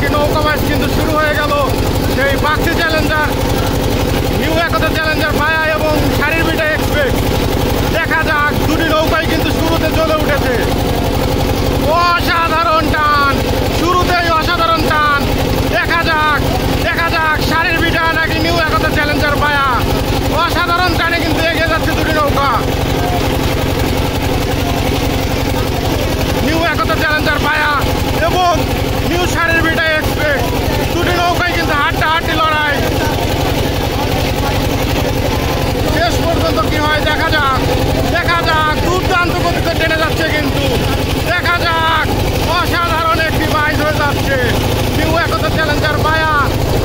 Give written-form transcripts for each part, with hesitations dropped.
একটি নৌকাবাস কিন্তু শুরু হয়ে গেল। সেই বাক্সি চ্যালেঞ্জার, নিউ একতা চ্যালেঞ্জার ভায়া এবং শাড়ির বিটা এক্সপ্রেস। দেখা যাক, দুটি নৌকাই কিন্তু শুরুতে জ্বলে উঠেছে। অসাধারণ টান, শুরুতেই অসাধারণ টান। দেখা যাক শাড়ির বিটা নাকি নিউ একতা চ্যালেঞ্জার ভায়া। অসাধারণ টানে কিন্তু এগিয়ে যাচ্ছে দুটি নৌকা। নিউ একতা চ্যালেঞ্জার ভায়া এবং নিউ শাড়ির বিটা এক্সপ্রেস, দুটি নৌকায় কিন্তু হাড্ডাহাড্ডি লড়াই। শেষ পর্যন্ত কি হয় দেখা যাক। দুর্দান্ত গতিতে টেনে যাচ্ছে কিন্তু। দেখা যাক, অসাধারণ একটি বাইচ হয়ে যাচ্ছে নিউ একতা চ্যালেঞ্জার ভায়া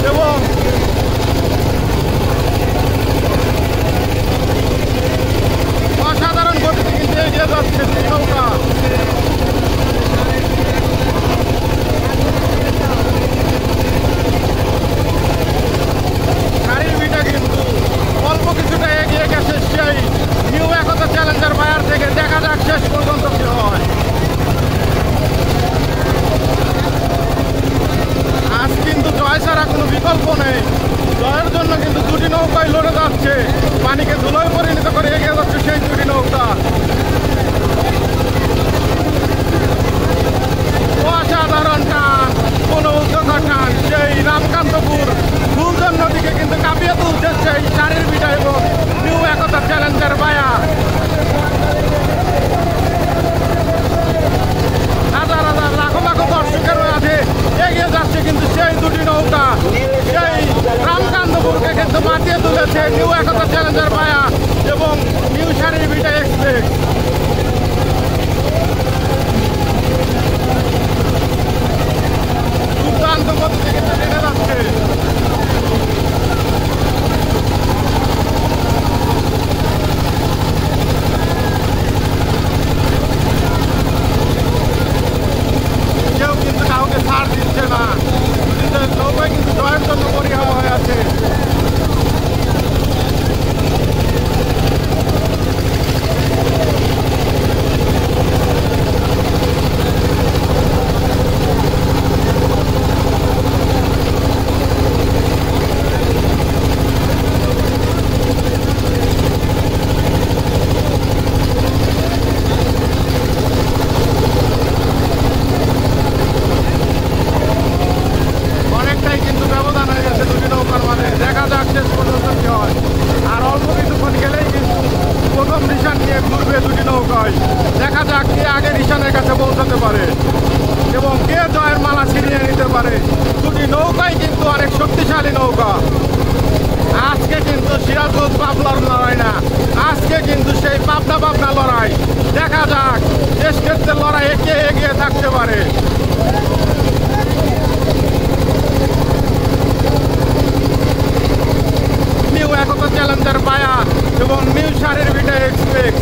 এবং অসাধারণ গতিতে কিন্তু এগিয়ে যাচ্ছে নৌকা। শাড়ির বিটা কিন্তু অল্প কিছুটা এগিয়ে গেছে সেই নিউ একতা চ্যালেঞ্জার ভায়ার থেকে। দেখা যাক শেষ পর্যন্ত কি হয়। আজ কিন্তু জয় ছাড়া কোনো বিকল্প নেই। জয়ের জন্য কিন্তু দুটি নৌকায় লড়ে যাচ্ছে। পানিকে ধুলোয় পরিণত করে এগিয়ে যাচ্ছে সেই দুটি নৌকা। অসাধারণ টান, কোনো উদ্যোগের টান। সেই রামকান্তপুর ফুলজন নদীকে কিন্তু কাঁপিয়ে তুলছে সেই শাড়ির বিটা এবং নিউ একতা চ্যালেঞ্জার ভায়া। হাজার হাজার লাখো লাখো দর্শকের মাঝে এগিয়ে যাচ্ছে কিন্তু সেই দুটি নৌকা। সেই রামকান্তপুরকে কিন্তু মাতিয়ে তুলেছে নিউ একতা চ্যালেঞ্জার ভায়া এবং নিউ শাড়ির বিটা এক্সপ্রেস। দুর্দান্ত গতিতে কিন্তু টেনে যাচ্ছে। কেউ কিন্তু কাউকে ছাড় দিচ্ছে না। নৌকায় কিন্তু জয়ের জন্য পরিহার হয়ে আছে। অনেকটাই কিন্তু ব্যবধান হয়ে গেছে দুটি নৌকার মাঝে। দেখা যাক শেষ পর্যন্ত কি হয়। আর অল্প কিছুক্ষণ গেলেই কিন্তু প্রথম নিশান নিয়ে ঘুরবে দুটি নৌকায়। দেখা যাক কে আগে নিশানের কাছে পৌঁছাতে পারে এবং কে জয়ের মালা ছিনিয়ে নিতে পারে। দুটি নৌকাই কিন্তু অনেক শক্তিশালী নৌকা। আজকে কিন্তু সিরাজগঞ্জ পাবনার লড়াই না, আজকে কিন্তু সেই পাবনা লড়াই। দেখা যাক শেষ ক্ষেত্রের লড়াই কে এগিয়ে থাকতে পারে। নিউ একতা চ্যালেঞ্জার ভায়া এবং নিউ শাড়ির বিটা এক্সপ্রেস।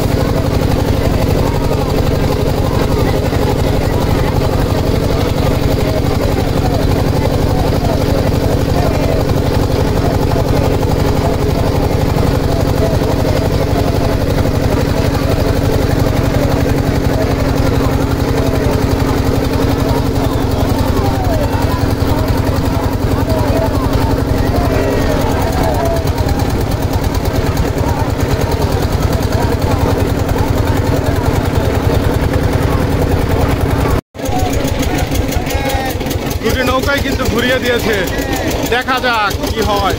দুটি নৌকায় কিন্তু ঘুরিয়ে দিয়েছে। দেখা যাক কি হয়।